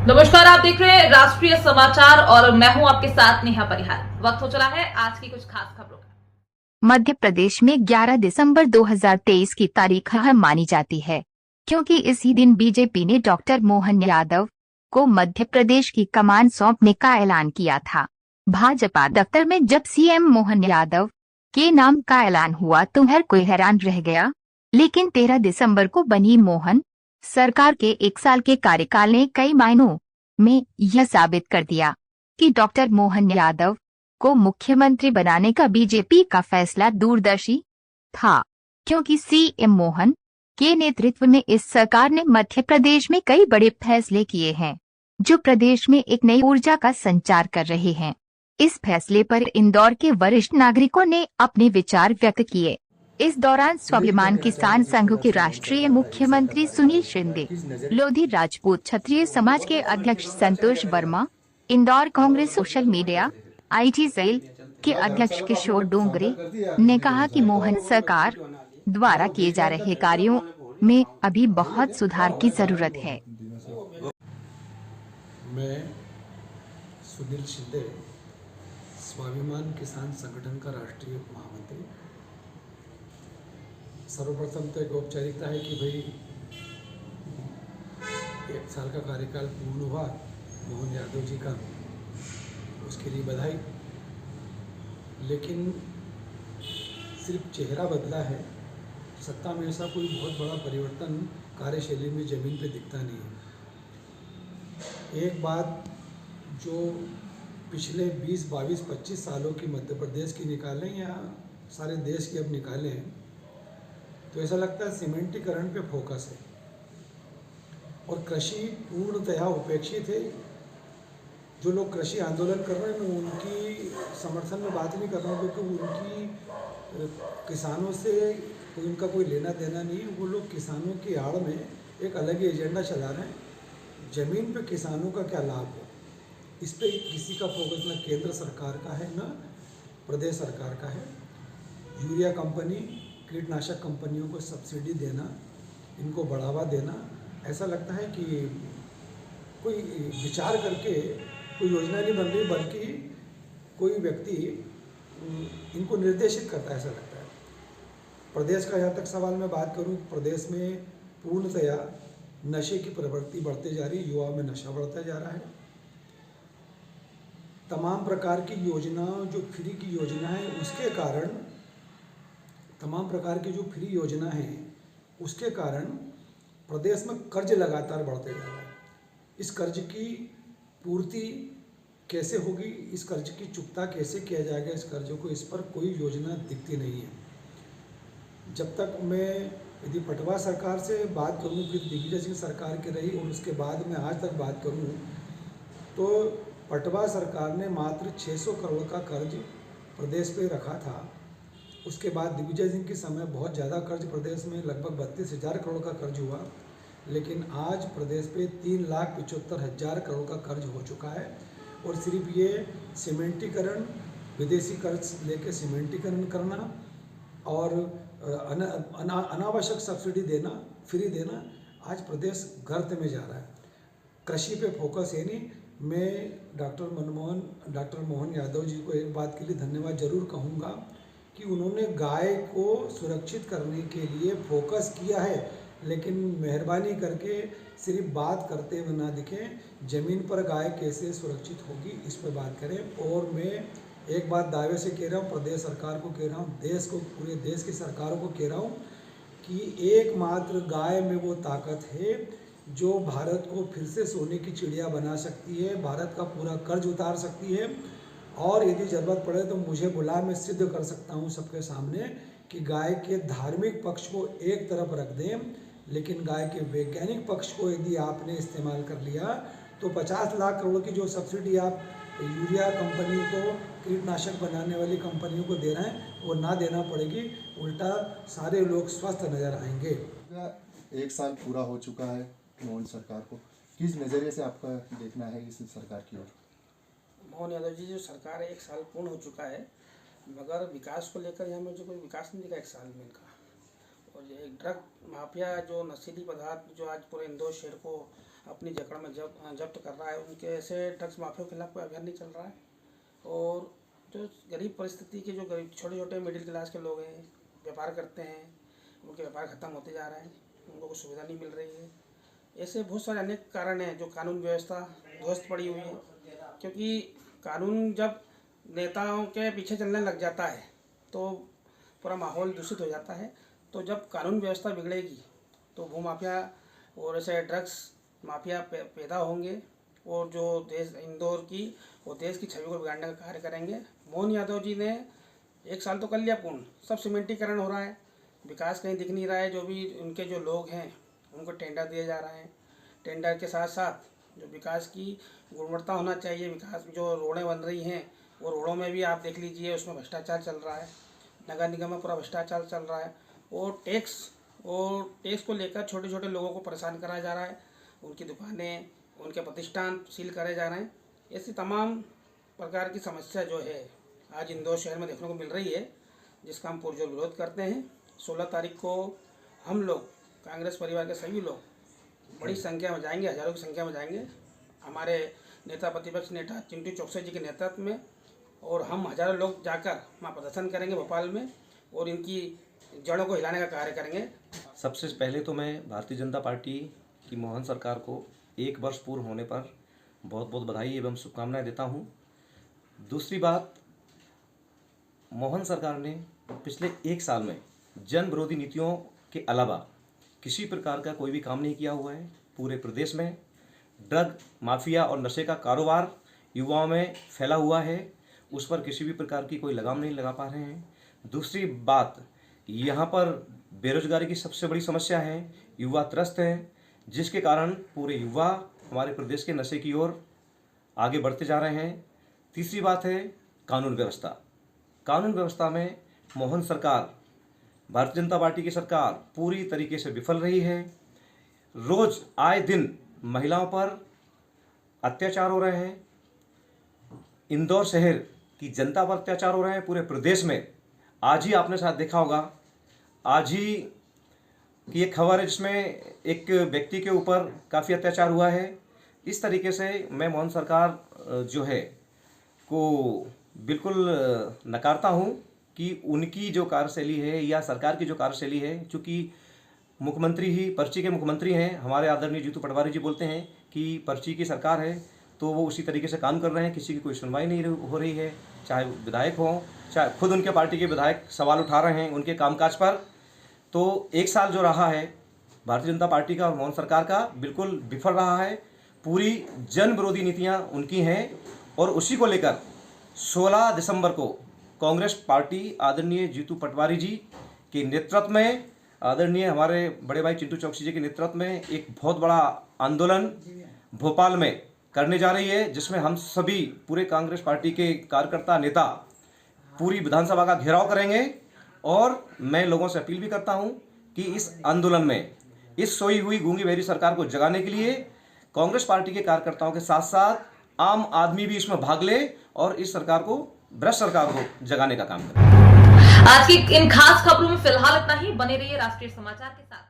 नमस्कार, आप देख रहे हैं राष्ट्रीय समाचार और मैं हूं आपके साथ नेहा परिहार। वक्त हो चला है आज की कुछ खास खबरों का। मध्य प्रदेश में 11 दिसंबर 2023 की तारीख अहम मानी जाती है क्योंकि इसी दिन बीजेपी ने डॉक्टर मोहन यादव को मध्य प्रदेश की कमान सौंपने का ऐलान किया था। भाजपा दफ्तर में जब सीएम मोहन यादव के नाम का ऐलान हुआ तो हर कोई हैरान रह गया, लेकिन 13 दिसंबर को बनी मोहन सरकार के एक साल के कार्यकाल ने कई मायनों में यह साबित कर दिया कि डॉक्टर मोहन यादव को मुख्यमंत्री बनाने का बीजेपी का फैसला दूरदर्शी था, क्योंकि सीएम मोहन के नेतृत्व में इस सरकार ने मध्य प्रदेश में कई बड़े फैसले किए हैं जो प्रदेश में एक नई ऊर्जा का संचार कर रहे हैं। इस फैसले पर इंदौर के वरिष्ठ नागरिकों ने अपने विचार व्यक्त किए। इस दौरान स्वाभिमान किसान संघ के राष्ट्रीय मुख्यमंत्री सुनील शिंदे, लोधी राजपूत क्षत्रिय समाज के अध्यक्ष Santosh Verma, Indore Congress social media IT cell के अध्यक्ष किशोर डोंगरे ने कहा कि मोहन सरकार द्वारा किए जा रहे कार्यों में अभी बहुत सुधार की जरूरत है। मैं सुनील शिंदे, स्वाभिमान किसान संगठन का राष्ट्रीय महामंत्री। सर्वप्रथम तो एक औपचारिकता है कि भाई एक साल का कार्यकाल पूर्ण हुआ मोहन यादव जी का, उसके लिए बधाई। लेकिन सिर्फ चेहरा बदला है, सत्ता में ऐसा कोई बहुत बड़ा परिवर्तन कार्यशैली में ज़मीन पे दिखता नहीं है। एक बात जो पिछले 20, 22, 25 सालों की मध्य प्रदेश की निकालें या सारे देश की अब निकालें तो ऐसा लगता है सीमेंटीकरण पे फोकस है और कृषि पूर्णतया उपेक्षित है। जो लोग कृषि आंदोलन कर रहे हैं मैं उनकी समर्थन में बात नहीं कर रहा हूँ, क्योंकि उनकी किसानों से उनका कोई लेना देना नहीं है। वो लोग किसानों की आड़ में एक अलग ही एजेंडा चला रहे हैं। ज़मीन पे किसानों का क्या लाभ हो, इस पे किसी का फोकस न केंद्र सरकार का है न प्रदेश सरकार का है। यूरिया कंपनी, कीटनाशक कंपनियों को सब्सिडी देना, इनको बढ़ावा देना, ऐसा लगता है कि कोई विचार करके कोई योजना नहीं बन रही, बल्कि कोई व्यक्ति इनको निर्देशित करता है, ऐसा लगता है। प्रदेश का जहाँ तक सवाल मैं बात करूँ, प्रदेश में पूर्णतया नशे की प्रवृत्ति बढ़ते जा रही है, युवाओं में नशा बढ़ता जा रहा है। तमाम प्रकार की योजनाओं, जो फ्री की योजना है उसके कारण, तमाम प्रकार की जो फ्री योजना है उसके कारण प्रदेश में कर्ज लगातार बढ़ते जा रहा है। इस कर्ज की पूर्ति कैसे होगी, इस कर्ज की चुकता कैसे किया जाएगा इस कर्ज को, इस पर कोई योजना दिखती नहीं है। जब तक मैं यदि पटवा सरकार से बात करूं, फिर दिग्विजय सिंह सरकार की रही और उसके बाद में आज तक बात करूं, तो पटवा सरकार ने मात्र 600 करोड़ का कर्ज प्रदेश पे रखा था। उसके बाद दिग्विजय सिंह के समय बहुत ज़्यादा कर्ज प्रदेश में लगभग 32,000 करोड़ का कर्ज हुआ, लेकिन आज प्रदेश पे 3,75,000 करोड़ का कर्ज हो चुका है। और सिर्फ ये सीमेंटीकरण, विदेशी कर्ज लेके सीमेंटीकरण करना और अनावश्यक सब्सिडी देना, फ्री देना, आज प्रदेश गर्त में जा रहा है। कृषि पे फोकस है नहीं। मैं डॉक्टर मोहन यादव जी को एक बात के लिए धन्यवाद जरूर कहूँगा कि उन्होंने गाय को सुरक्षित करने के लिए फोकस किया है, लेकिन मेहरबानी करके सिर्फ बात करते हुए ना दिखें। ज़मीन पर गाय कैसे सुरक्षित होगी इस पर बात करें। और मैं एक बात दावे से कह रहा हूँ, प्रदेश सरकार को कह रहा हूँ, देश को, पूरे देश की सरकारों को कह रहा हूँ कि एकमात्र गाय में वो ताकत है जो भारत को फिर से सोने की चिड़िया बना सकती है, भारत का पूरा कर्ज उतार सकती है। और यदि ज़रूरत पड़े तो मुझे बुला, मैं सिद्ध कर सकता हूँ सबके सामने कि गाय के धार्मिक पक्ष को एक तरफ रख दें, लेकिन गाय के वैज्ञानिक पक्ष को यदि आपने इस्तेमाल कर लिया तो 50 लाख करोड़ की जो सब्सिडी आप यूरिया कंपनी को, कीटनाशक बनाने वाली कंपनियों को दे रहे हैं, वो ना देना पड़ेगी, उल्टा सारे लोग स्वस्थ नज़र आएंगे। एक साल पूरा हो चुका है मोहन सरकार को, किस नज़रिए से आपका देखना है इस सरकार की ओर? मोहन यादव जी जो सरकार है, एक साल पूर्ण हो चुका है, मगर विकास को लेकर यहाँ मुझे कोई विकास नहीं दिखा एक साल में इनका। और ये ड्रग माफिया, जो नशीली पदार्थ जो आज पूरे इंदौर शहर को अपनी जकड़ में जब्त कर रहा है। उनके ऐसे ड्रग्स माफियों के खिलाफ कोई अभियान नहीं चल रहा है। और जो गरीब परिस्थिति के, जो गरीब छोटे छोटे मिडिल क्लास के लोग हैं, व्यापार करते हैं, उनके व्यापार ख़त्म होते जा रहे हैं, उनको कोई सुविधा नहीं मिल रही है। ऐसे बहुत सारे अनेक कारण हैं जो कानून व्यवस्था ध्वस्त पड़ी हुई है। क्योंकि कानून जब नेताओं के पीछे चलने लग जाता है तो पूरा माहौल दूषित हो जाता है। तो जब कानून व्यवस्था बिगड़ेगी तो भूमाफिया और ऐसे ड्रग्स माफिया पैदा होंगे और जो देश इंदौर की वो देश की छवि को बिगाड़ने का कार्य करेंगे। मोहन यादव जी ने 1 साल तो कर लिया पूर्ण, सब सीमेंटीकरण हो रहा है, विकास कहीं दिख नहीं रहा है। जो भी उनके जो लोग हैं उनको टेंडर दिए जा रहे हैं। टेंडर के साथ साथ जो विकास की गुणवत्ता होना चाहिए, विकास जो रोडें बन रही हैं वो रोडों में भी आप देख लीजिए उसमें भ्रष्टाचार चल रहा है। नगर निगम में पूरा भ्रष्टाचार चल रहा है। और टैक्स को लेकर छोटे छोटे लोगों को परेशान कराया जा रहा है। उनकी दुकानें, उनके प्रतिष्ठान सील करे जा रहे हैं। ऐसी तमाम प्रकार की समस्या जो है आज इंदौर शहर में देखने को मिल रही है, जिसका हम पुरजोर विरोध करते हैं। 16 तारीख को हम लोग कांग्रेस परिवार के सभी लोग बड़ी संख्या में जाएंगे, हज़ारों की संख्या में जाएंगे, हमारे नेता प्रतिपक्ष नेता चिंटू चौकसी जी के नेतृत्व में। और हम हज़ारों लोग जाकर वहाँ प्रदर्शन करेंगे भोपाल में और इनकी जड़ों को हिलाने का कार्य करेंगे। सबसे पहले तो मैं भारतीय जनता पार्टी की मोहन सरकार को 1 वर्ष पूर्ण होने पर बहुत बहुत बधाई एवं शुभकामनाएं देता हूं। दूसरी बात, मोहन सरकार ने पिछले 1 साल में जन विरोधी नीतियों के अलावा किसी प्रकार का कोई भी काम नहीं किया हुआ है। पूरे प्रदेश में ड्रग माफिया और नशे का कारोबार युवाओं में फैला हुआ है, उस पर किसी भी प्रकार की कोई लगाम नहीं लगा पा रहे हैं। दूसरी बात, यहाँ पर बेरोजगारी की सबसे बड़ी समस्या है, युवा त्रस्त हैं, जिसके कारण पूरे युवा हमारे प्रदेश के नशे की ओर आगे बढ़ते जा रहे हैं। तीसरी बात है कानून व्यवस्था। कानून व्यवस्था में मोहन सरकार, भारतीय जनता पार्टी की सरकार पूरी तरीके से विफल रही है। रोज आए दिन महिलाओं पर अत्याचार हो रहे हैं, इंदौर शहर की जनता पर अत्याचार हो रहे हैं, पूरे प्रदेश में। आज ही आपने शायद देखा होगा, आज ही की एक खबर है जिसमें एक व्यक्ति के ऊपर काफ़ी अत्याचार हुआ है। इस तरीके से मैं मोहन सरकार जो है को बिल्कुल नकारता हूं कि उनकी जो कार्यशैली है या सरकार की जो कार्यशैली है, चूँकि मुख्यमंत्री ही पर्ची के मुख्यमंत्री हैं, हमारे आदरणीय जीतू पटवारी जी बोलते हैं कि पर्ची की सरकार है, तो वो उसी तरीके से काम कर रहे हैं। किसी की कोई सुनवाई नहीं हो रही है, चाहे विधायक हों, चाहे खुद उनके पार्टी के विधायक सवाल उठा रहे हैं उनके कामकाज पर। तो 1 साल जो रहा है भारतीय जनता पार्टी का और मोहन सरकार का, बिल्कुल विफल रहा है। पूरी जन विरोधी नीतियां उनकी हैं और उसी को लेकर 16 दिसंबर को कांग्रेस पार्टी आदरणीय जीतू पटवारी जी के नेतृत्व में, आदरणीय हमारे बड़े भाई चिंटू चौकसी जी के नेतृत्व में एक बहुत बड़ा आंदोलन भोपाल में करने जा रही है, जिसमें हम सभी पूरे कांग्रेस पार्टी के कार्यकर्ता नेता पूरी विधानसभा का घेराव करेंगे। और मैं लोगों से अपील भी करता हूं कि इस आंदोलन में इस सोई हुई गूंगी बहरी सरकार को जगाने के लिए कांग्रेस पार्टी के कार्यकर्ताओं के साथ साथ आम आदमी भी इसमें भाग ले और इस सरकार को, भ्रष्ट सरकार को जगाने का काम करे। आज की इन खास खबरों में फिलहाल इतना ही। बने रहिए राष्ट्रीय समाचार के साथ।